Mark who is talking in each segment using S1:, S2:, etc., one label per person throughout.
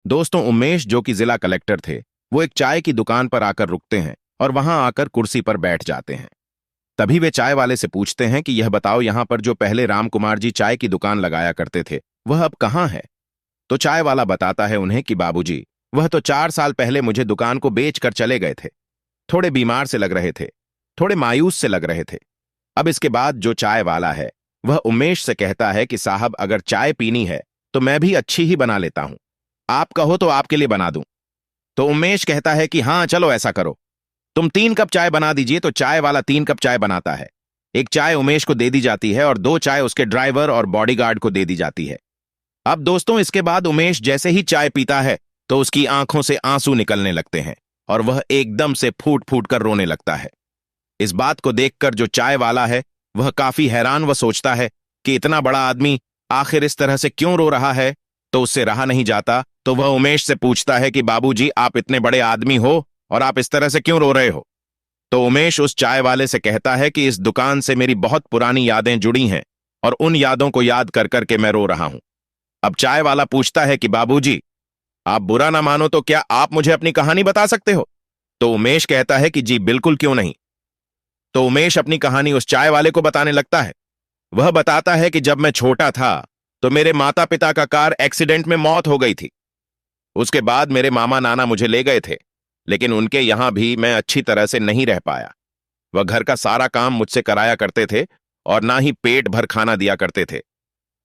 S1: दोस्तों, उमेश जो कि जिला कलेक्टर थे, वो एक चाय की दुकान पर आकर रुकते हैं और वहां आकर कुर्सी पर बैठ जाते हैं। तभी वे चाय वाले से पूछते हैं कि यह बताओ, यहां पर जो पहले राम कुमार जी चाय की दुकान लगाया करते थे, वह अब कहाँ है। तो चाय वाला बताता है उन्हें कि बाबूजी, वह तो 4 साल पहले मुझे दुकान को बेच कर चले गए थे। थोड़े बीमार से लग रहे थे, थोड़े मायूस से लग रहे थे। अब इसके बाद जो चाय वाला है, वह उमेश से कहता है कि साहब, अगर चाय पीनी है तो मैं भी अच्छी ही बना लेता हूं। आप कहो तो आपके लिए बना दूं। तो उमेश कहता है कि हाँ चलो ऐसा करो, तुम 3 कप चाय बना दीजिए। तो चाय वाला 3 कप चाय बनाता है। एक चाय उमेश को दे दी जाती है और 2 चाय उसके ड्राइवर और बॉडीगार्ड को दे दी जाती है। अब दोस्तों, इसके बाद उमेश जैसे ही चाय पीता है तो उसकी आंखों से आंसू निकलने लगते हैं और वह एकदम से फूट फूट कर रोने लगता है। इस बात को देखकर जो चाय वाला है, वह काफी हैरान व सोचता है कि इतना बड़ा आदमी आखिर इस तरह से क्यों रो रहा है। तो उससे रहा नहीं जाता, तो वह उमेश से पूछता है कि बाबूजी, आप इतने बड़े आदमी हो और आप इस तरह से क्यों रो रहे हो। तो उमेश उस चाय वाले से कहता है कि इस दुकान से मेरी बहुत पुरानी यादें जुड़ी हैं और उन यादों को याद कर करके मैं रो रहा हूं। अब चाय वाला पूछता है कि बाबूजी, आप बुरा ना मानो तो क्या आप मुझे अपनी कहानी बता सकते हो। तो उमेश कहता है कि जी बिल्कुल, क्यों नहीं। तो उमेश अपनी कहानी उस चाय वाले को बताने लगता है। वह बताता है कि जब मैं छोटा था तो मेरे माता पिता का कार एक्सीडेंट में मौत हो गई थी। उसके बाद मेरे मामा नाना मुझे ले गए थे, लेकिन उनके यहां भी मैं अच्छी तरह से नहीं रह पाया। वह घर का सारा काम मुझसे कराया करते थे और ना ही पेट भर खाना दिया करते थे।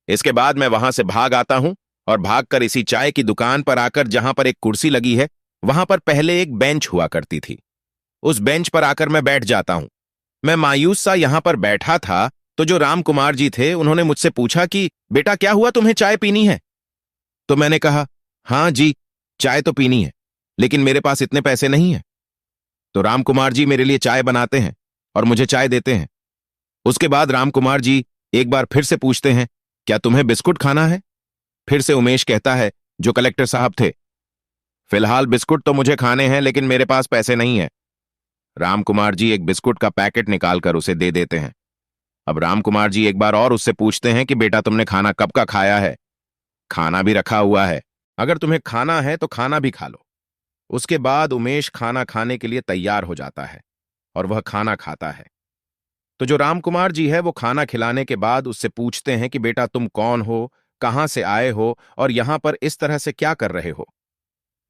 S1: इसके बाद मैं वहां से भाग आता हूं और भागकर इसी चाय की दुकान पर आकर, जहां पर एक कुर्सी लगी है, वहां पर पहले एक बेंच हुआ करती थी। उस बेंच पर आकर मैं बैठ जाता हूं। मैं मायूस सा यहां पर बैठा था तो जो राम कुमार जी थे, उन्होंने मुझसे पूछा कि बेटा क्या हुआ, तुम्हें चाय पीनी है। तो मैंने कहा, हाँ जी, चाय तो पीनी है, लेकिन मेरे पास इतने पैसे नहीं है। तो राम कुमार जी मेरे लिए चाय बनाते हैं और मुझे चाय देते हैं। उसके बाद राम कुमार जी एक बार फिर से पूछते हैं, क्या तुम्हें बिस्कुट खाना है। फिर से उमेश कहता है, जो कलेक्टर साहब थे, फिलहाल बिस्कुट तो मुझे खाने हैं, लेकिन मेरे पास पैसे नहीं है। राम कुमार जी एक बिस्कुट का पैकेट निकालकर उसे दे देते हैं। अब राम कुमार जी एक बार और उससे पूछते हैं कि बेटा, तुमने खाना कब का खाया है। खाना भी रखा हुआ है, अगर तुम्हें खाना है तो खाना भी खा लो। उसके बाद उमेश खाना खाने के लिए तैयार हो जाता है और वह खाना खाता है। तो जो राम कुमार जी है, वो खाना खिलाने के बाद उससे पूछते हैं कि बेटा, तुम कौन हो, कहां से आए हो और यहां पर इस तरह से क्या कर रहे हो।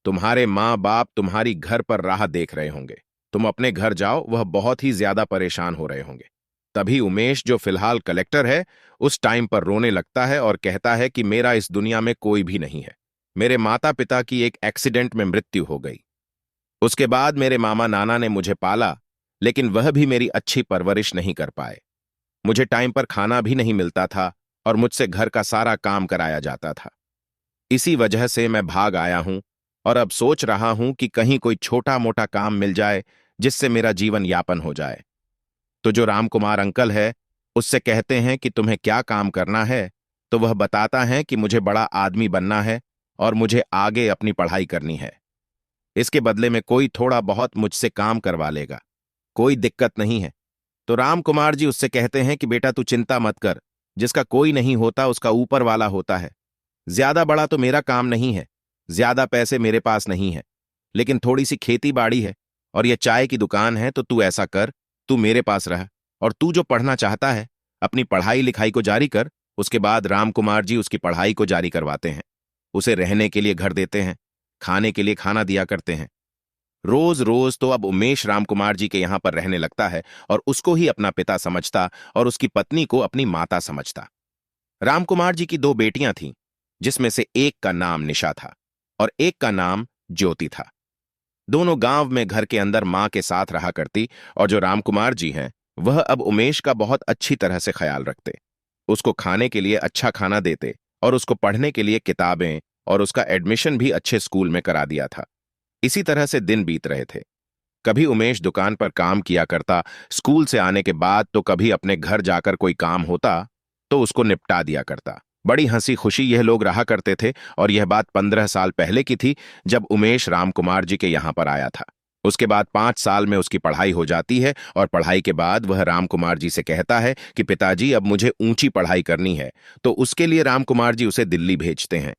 S1: तुम्हारे माँ बाप तुम्हारी घर पर राह देख रहे होंगे, तुम अपने घर जाओ, वह बहुत ही ज्यादा परेशान हो रहे होंगे। तभी उमेश, जो फिलहाल कलेक्टर है, उस टाइम पर रोने लगता है और कहता है कि मेरा इस दुनिया में कोई भी नहीं है। मेरे माता पिता की एक एक्सीडेंट में मृत्यु हो गई। उसके बाद मेरे मामा नाना ने मुझे पाला, लेकिन वह भी मेरी अच्छी परवरिश नहीं कर पाए। मुझे टाइम पर खाना भी नहीं मिलता था और मुझसे घर का सारा काम कराया जाता था। इसी वजह से मैं भाग आया हूं और अब सोच रहा हूं कि कहीं कोई छोटा मोटा काम मिल जाए जिससे मेरा जीवन यापन हो जाए। तो जो रामकुमार अंकल है, उससे कहते हैं कि तुम्हें क्या काम करना है। तो वह बताता है कि मुझे बड़ा आदमी बनना है और मुझे आगे अपनी पढ़ाई करनी है। इसके बदले में कोई थोड़ा बहुत मुझसे काम करवा लेगा, कोई दिक्कत नहीं है। तो राम कुमार जी उससे कहते हैं कि बेटा, तू चिंता मत कर, जिसका कोई नहीं होता उसका ऊपर वाला होता है। ज्यादा बड़ा तो मेरा काम नहीं है, ज्यादा पैसे मेरे पास नहीं है, लेकिन थोड़ी सी खेती बाड़ी है और यह चाय की दुकान है। तो तू ऐसा कर, तू मेरे पास रह और तू जो पढ़ना चाहता है, अपनी पढ़ाई लिखाई को जारी कर। उसके बाद राम कुमार जी उसकी पढ़ाई को जारी करवाते हैं, उसे रहने के लिए घर देते हैं, खाने के लिए खाना दिया करते हैं। रोज रोज तो अब उमेश राम कुमार जी के यहां पर रहने लगता है और उसको ही अपना पिता समझता और उसकी पत्नी को अपनी माता समझता। राम कुमार जी की 2 बेटियां थीं, जिसमें से एक का नाम निशा था और एक का नाम ज्योति था। दोनों गांव में घर के अंदर मां के साथ रहा करती और जो रामकुमार जी हैं, वह अब उमेश का बहुत अच्छी तरह से ख्याल रखते। उसको खाने के लिए अच्छा खाना देते और उसको पढ़ने के लिए किताबें और उसका एडमिशन भी अच्छे स्कूल में करा दिया था। इसी तरह से दिन बीत रहे थे। कभी उमेश दुकान पर काम किया करता स्कूल से आने के बाद, तो कभी अपने घर जाकर कोई काम होता तो उसको निपटा दिया करता। बड़ी हंसी खुशी यह लोग रहा करते थे और यह बात 15 साल पहले की थी, जब उमेश राम कुमार जी के यहां पर आया था। उसके बाद 5 साल में उसकी पढ़ाई हो जाती है और पढ़ाई के बाद वह राम कुमार जी से कहता है कि पिताजी, अब मुझे ऊंची पढ़ाई करनी है। तो उसके लिए राम कुमार जी उसे दिल्ली भेजते हैं।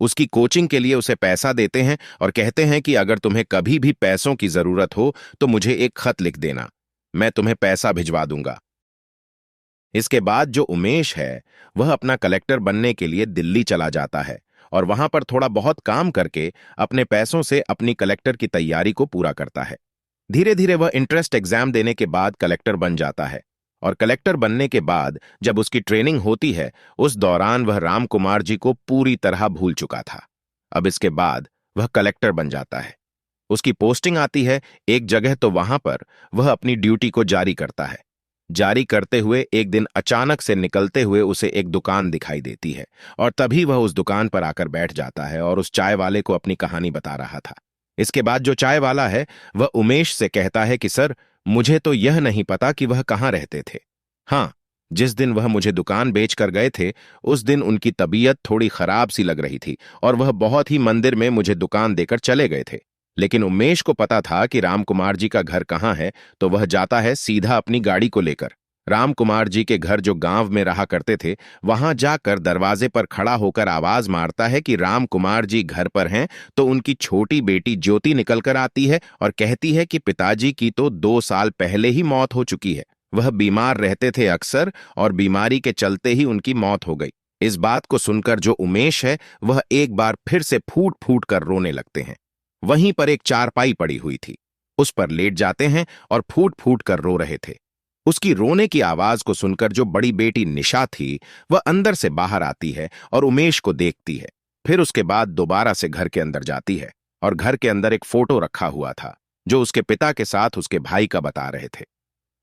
S1: उसकी कोचिंग के लिए उसे पैसा देते हैं और कहते हैं कि अगर तुम्हें कभी भी पैसों की जरूरत हो तो मुझे एक खत लिख देना, मैं तुम्हें पैसा भिजवा दूंगा। इसके बाद जो उमेश है वह अपना कलेक्टर बनने के लिए दिल्ली चला जाता है और वहां पर थोड़ा बहुत काम करके अपने पैसों से अपनी कलेक्टर की तैयारी को पूरा करता है। धीरे धीरे वह इंट्रेंस एग्जाम देने के बाद कलेक्टर बन जाता है और कलेक्टर बनने के बाद जब उसकी ट्रेनिंग होती है उस दौरान वह राम कुमार जी को पूरी तरह भूल चुका था। अब इसके बाद वह कलेक्टर बन जाता है, उसकी पोस्टिंग आती है एक जगह, तो वहां पर वह अपनी ड्यूटी को जारी करता है। जारी करते हुए एक दिन अचानक से निकलते हुए उसे एक दुकान दिखाई देती है और तभी वह उस दुकान पर आकर बैठ जाता है और उस चाय वाले को अपनी कहानी बता रहा था। इसके बाद जो चाय वाला है वह उमेश से कहता है कि सर, मुझे तो यह नहीं पता कि वह कहाँ रहते थे। हाँ, जिस दिन वह मुझे दुकान बेच कर गए थे उस दिन उनकी तबीयत थोड़ी खराब सी लग रही थी और वह बहुत ही मंदिर में मुझे दुकान देकर चले गए थे। लेकिन उमेश को पता था कि राम कुमार जी का घर कहाँ है, तो वह जाता है सीधा अपनी गाड़ी को लेकर। राम कुमार जी के घर जो गांव में रहा करते थे वहां जाकर दरवाजे पर खड़ा होकर आवाज मारता है कि राम कुमार जी घर पर हैं, तो उनकी छोटी बेटी ज्योति निकलकर आती है और कहती है कि पिताजी की तो 2 साल पहले ही मौत हो चुकी है, वह बीमार रहते थे अक्सर और बीमारी के चलते ही उनकी मौत हो गई। इस बात को सुनकर जो उमेश है वह एक बार फिर से फूट फूट कर रोने लगते हैं। वहीं पर एक चारपाई पड़ी हुई थी, उस पर लेट जाते हैं और फूट फूट कर रो रहे थे। उसकी रोने की आवाज को सुनकर जो बड़ी बेटी निशा थी वह अंदर से बाहर आती है और उमेश को देखती है। फिर उसके बाद दोबारा से घर के अंदर जाती है और घर के अंदर एक फोटो रखा हुआ था जो उसके पिता के साथ उसके भाई का बता रहे थे।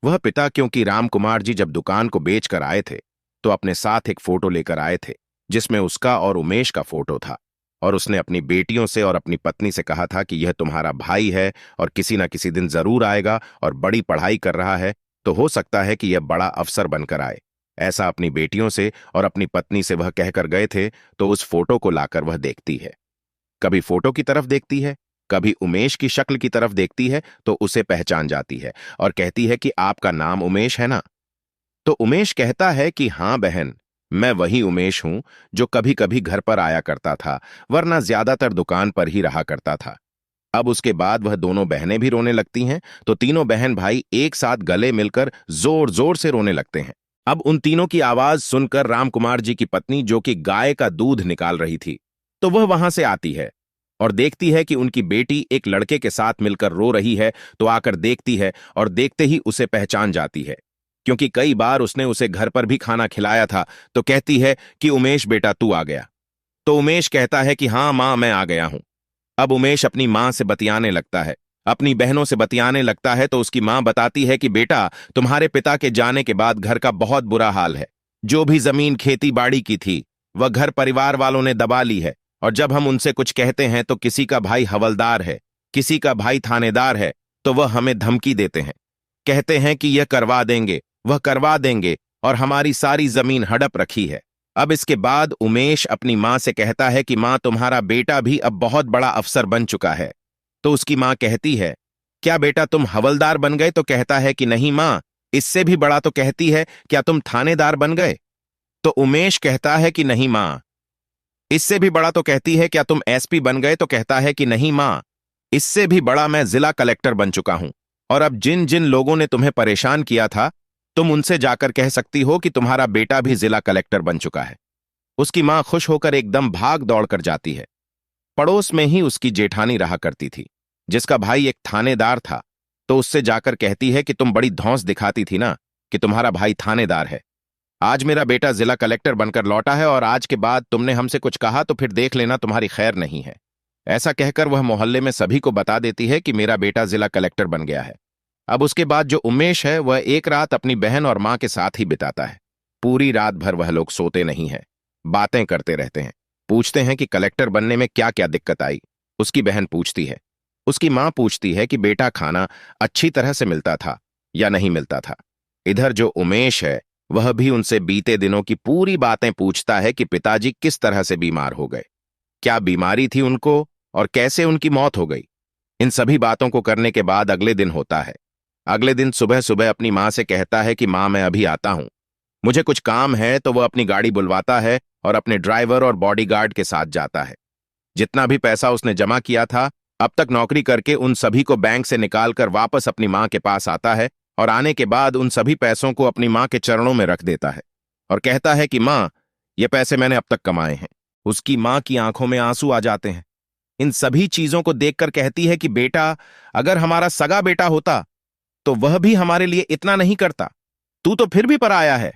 S1: वह पिता, क्योंकि राम कुमार जी जब दुकान को बेच कर आए थे तो अपने साथ एक फोटो लेकर आए थे जिसमें उसका और उमेश का फोटो था और उसने अपनी बेटियों से और अपनी पत्नी से कहा था कि यह तुम्हारा भाई है और किसी न किसी दिन जरूर आएगा और बड़ी पढ़ाई कर रहा है, तो हो सकता है कि यह बड़ा अफसर बनकर आए। ऐसा अपनी बेटियों से और अपनी पत्नी से वह कहकर गए थे। तो उस फोटो को लाकर वह देखती है, कभी फोटो की तरफ देखती है, कभी उमेश की शक्ल की तरफ देखती है, तो उसे पहचान जाती है और कहती है कि आपका नाम उमेश है ना? तो उमेश कहता है कि हाँ बहन, मैं वही उमेश हूं जो कभी कभी घर पर आया करता था, वरना ज्यादातर दुकान पर ही रहा करता था। अब उसके बाद वह दोनों बहनें भी रोने लगती हैं, तो तीनों बहन भाई एक साथ गले मिलकर जोर जोर से रोने लगते हैं। अब उन तीनों की आवाज सुनकर राम कुमार जी की पत्नी, जो कि गाय का दूध निकाल रही थी, तो वह वहां से आती है और देखती है कि उनकी बेटी एक लड़के के साथ मिलकर रो रही है। तो आकर देखती है और देखते ही उसे पहचान जाती है, क्योंकि कई बार उसने उसे घर पर भी खाना खिलाया था। तो कहती है कि उमेश बेटा, तू आ गया? तो उमेश कहता है कि हाँ मां, मैं आ गया हूं। अब उमेश अपनी मां से बतियाने लगता है, अपनी बहनों से बतियाने लगता है। तो उसकी मां बताती है कि बेटा, तुम्हारे पिता के जाने के बाद घर का बहुत बुरा हाल है। जो भी जमीन खेती बाड़ी की थी वह घर परिवार वालों ने दबा ली है और जब हम उनसे कुछ कहते हैं तो किसी का भाई हवलदार है, किसी का भाई थानेदार है, तो वह हमें धमकी देते हैं, कहते हैं कि यह करवा देंगे, वह करवा देंगे और हमारी सारी जमीन हड़प रखी है। अब इसके बाद उमेश अपनी मां से कहता है कि मां, तुम्हारा बेटा भी अब बहुत बड़ा अफसर बन चुका है। तो उसकी मां कहती है, क्या बेटा तुम हवलदार बन गए? तो कहता है कि नहीं मां, इससे भी बड़ा। तो कहती है, क्या तुम थानेदार बन गए? तो उमेश कहता है कि नहीं मां, इससे भी बड़ा। तो कहती है, क्या तुम एसपी बन गए? तो कहता है कि नहीं मां, इससे भी बड़ा, मैं जिला कलेक्टर बन चुका हूं। और अब जिन जिन लोगों ने तुम्हें परेशान किया था तुम उनसे जाकर कह सकती हो कि तुम्हारा बेटा भी जिला कलेक्टर बन चुका है। उसकी मां खुश होकर एकदम भाग दौड़ कर जाती है। पड़ोस में ही उसकी जेठानी रहा करती थी जिसका भाई एक थानेदार था। तो उससे जाकर कहती है कि तुम बड़ी धौंस दिखाती थी ना कि तुम्हारा भाई थानेदार है। आज मेरा बेटा जिला कलेक्टर बनकर लौटा है और आज के बाद तुमने हमसे कुछ कहा तो फिर देख लेना तुम्हारी खैर नहीं है। ऐसा कहकर वह मोहल्ले में सभी को बता देती है कि मेरा बेटा जिला कलेक्टर बन गया है। अब उसके बाद जो उमेश है वह एक रात अपनी बहन और मां के साथ ही बिताता है। पूरी रात भर वह लोग सोते नहीं हैं, बातें करते रहते हैं। पूछते हैं कि कलेक्टर बनने में क्या क्या दिक्कत आई। उसकी बहन पूछती है, उसकी मां पूछती है कि बेटा, खाना अच्छी तरह से मिलता था या नहीं मिलता था। इधर जो उमेश है वह भी उनसे बीते दिनों की पूरी बातें पूछता है कि पिताजी किस तरह से बीमार हो गए, क्या बीमारी थी उनको और कैसे उनकी मौत हो गई। इन सभी बातों को करने के बाद अगले दिन होता है। अगले दिन सुबह सुबह अपनी मां से कहता है कि मां, मैं अभी आता हूं, मुझे कुछ काम है। तो वह अपनी गाड़ी बुलवाता है और अपने ड्राइवर और बॉडीगार्ड के साथ जाता है। जितना भी पैसा उसने जमा किया था अब तक नौकरी करके, उन सभी को बैंक से निकालकर वापस अपनी मां के पास आता है और आने के बाद उन सभी पैसों को अपनी मां के चरणों में रख देता है और कहता है कि मां, ये पैसे मैंने अब तक कमाए हैं। उसकी मां की आंखों में आंसू आ जाते हैं। इन सभी चीजों को देखकर कहती है कि बेटा, अगर हमारा सगा बेटा होता तो वह भी हमारे लिए इतना नहीं करता, तू तो फिर भी पराया है।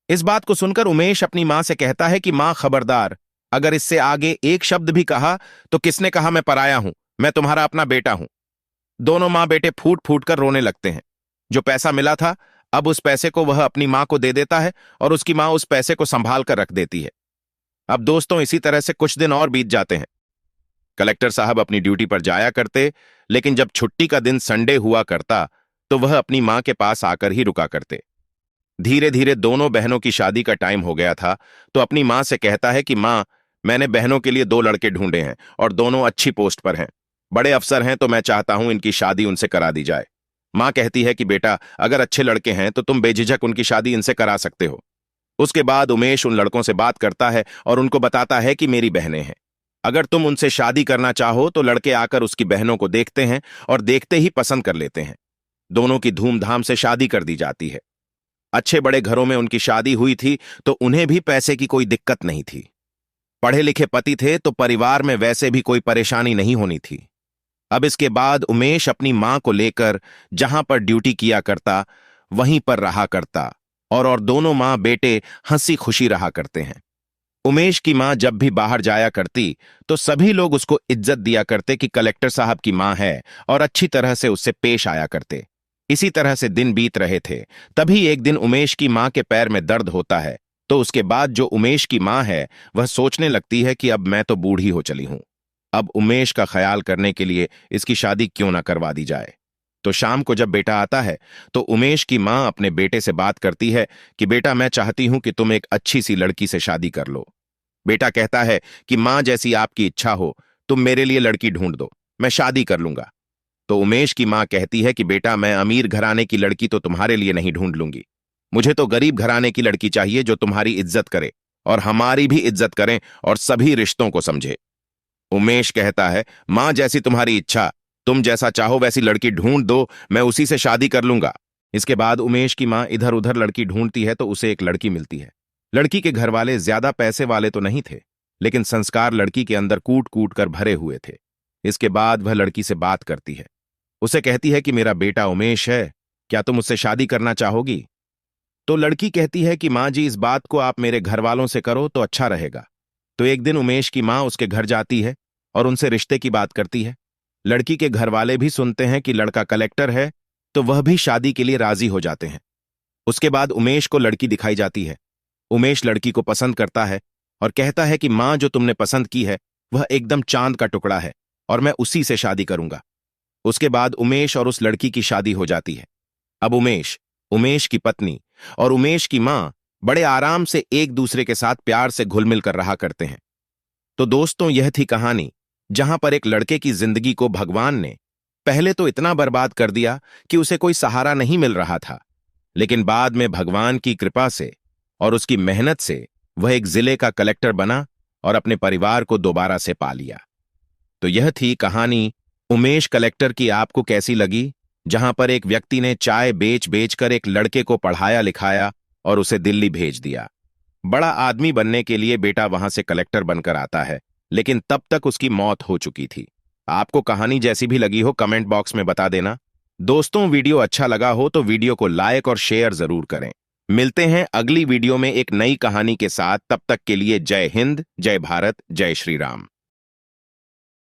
S1: इस बात को सुनकर उमेश अपनी मां से कहता है कि मां, खबरदार, अगर इससे आगे एक शब्द भी कहा तो किसने कहा मैं पराया हूं, मैं तुम्हारा अपना बेटा हूं। दोनों मां बेटे फूट फूट कर रोने लगते हैं। जो पैसा मिला था अब उस पैसे को वह अपनी मां को दे देता है और उसकी मां उस पैसे को संभाल कर रख देती है। अब दोस्तों इसी तरह से कुछ दिन और बीत जाते हैं। कलेक्टर साहब अपनी ड्यूटी पर जाया करते, लेकिन जब छुट्टी का दिन संडे हुआ करता तो वह अपनी मां के पास आकर ही रुका करते। धीरे धीरे दोनों बहनों की शादी का टाइम हो गया था तो अपनी मां से कहता है कि मां, मैंने बहनों के लिए 2 लड़के ढूंढे हैं और दोनों अच्छी पोस्ट पर हैं, बड़े अफसर हैं, तो मैं चाहता हूं इनकी शादी उनसे करा दी जाए। मां कहती है कि बेटा, अगर अच्छे लड़के हैं तो तुम बेझिझक उनकी शादी इनसे करा सकते हो। उसके बाद उमेश उन लड़कों से बात करता है और उनको बताता है कि मेरी बहनें हैं, अगर तुम उनसे शादी करना चाहो तो लड़के आकर उसकी बहनों को देखते हैं और देखते ही पसंद कर लेते हैं। दोनों की धूमधाम से शादी कर दी जाती है। अच्छे बड़े घरों में उनकी शादी हुई थी तो उन्हें भी पैसे की कोई दिक्कत नहीं थी। पढ़े लिखे पति थे तो परिवार में वैसे भी कोई परेशानी नहीं होनी थी। अब इसके बाद उमेश अपनी मां को लेकर जहां पर ड्यूटी किया करता वहीं पर रहा करता और दोनों मां बेटे हंसी खुशी रहा करते हैं। उमेश की मां जब भी बाहर जाया करती तो सभी लोग उसको इज्जत दिया करते कि कलेक्टर साहब की मां है और अच्छी तरह से उससे पेश आया करते। इसी तरह से दिन बीत रहे थे। तभी एक दिन उमेश की मां के पैर में दर्द होता है तो उसके बाद जो उमेश की मां है वह सोचने लगती है कि अब मैं तो बूढ़ी हो चली हूं, अब उमेश का ख्याल करने के लिए इसकी शादी क्यों ना करवा दी जाए। तो शाम को जब बेटा आता है तो उमेश की मां अपने बेटे से बात करती है कि बेटा, मैं चाहती हूं कि तुम एक अच्छी सी लड़की से शादी कर लो। बेटा कहता है कि मां, जैसी आपकी इच्छा हो, तुम मेरे लिए लड़की ढूंढ दो, मैं शादी कर लूंगा। तो उमेश की मां कहती है कि बेटा, मैं अमीर घराने की लड़की तो तुम्हारे लिए नहीं ढूंढ लूंगी, मुझे तो गरीब घराने की लड़की चाहिए जो तुम्हारी इज्जत करे और हमारी भी इज्जत करे और सभी रिश्तों को समझे। उमेश कहता है, मां, जैसी तुम्हारी इच्छा, तुम जैसा चाहो वैसी लड़की ढूंढ दो, मैं उसी से शादी कर लूंगा। इसके बाद उमेश की मां इधर उधर लड़की ढूंढती है तो उसे एक लड़की मिलती है। लड़की के घर वाले ज्यादा पैसे वाले तो नहीं थे, लेकिन संस्कार लड़की के अंदर कूट कूट कर भरे हुए थे। इसके बाद वह लड़की से बात करती है, उसे कहती है कि मेरा बेटा उमेश है, क्या तुम उससे शादी करना चाहोगी। तो लड़की कहती है कि मां जी, इस बात को आप मेरे घर वालों से करो तो अच्छा रहेगा। तो एक दिन उमेश की मां उसके घर जाती है और उनसे रिश्ते की बात करती है। लड़की के घर वाले भी सुनते हैं कि लड़का कलेक्टर है तो वह भी शादी के लिए राजी हो जाते हैं। उसके बाद उमेश को लड़की दिखाई जाती है। उमेश लड़की को पसंद करता है और कहता है कि मां, जो तुमने पसंद की है वह एकदम चांद का टुकड़ा है और मैं उसी से शादी करूंगा। उसके बाद उमेश और उस लड़की की शादी हो जाती है। अब उमेश, उमेश की पत्नी और उमेश की मां बड़े आराम से एक दूसरे के साथ प्यार से घुल मिल कर रहा करते हैं। तो दोस्तों, यह थी कहानी जहां पर एक लड़के की जिंदगी को भगवान ने पहले तो इतना बर्बाद कर दिया कि उसे कोई सहारा नहीं मिल रहा था, लेकिन बाद में भगवान की कृपा से और उसकी मेहनत से वह एक जिले का कलेक्टर बना और अपने परिवार को दोबारा से पा लिया। तो यह थी कहानी उमेश कलेक्टर की। आपको कैसी लगी? जहां पर एक व्यक्ति ने चाय बेच बेच कर एक लड़के को पढ़ाया लिखाया और उसे दिल्ली भेज दिया। बड़ा आदमी बनने के लिए बेटा वहां से कलेक्टर बनकर आता है, लेकिन तब तक उसकी मौत हो चुकी थी। आपको कहानी जैसी भी लगी हो कमेंट बॉक्स में बता देना। दोस्तों, वीडियो अच्छा लगा हो तो वीडियो को लाइक और शेयर जरूर करें। मिलते हैं अगली वीडियो में एक नई कहानी के साथ। तब तक के लिए जय हिंद, जय भारत, जय श्री राम।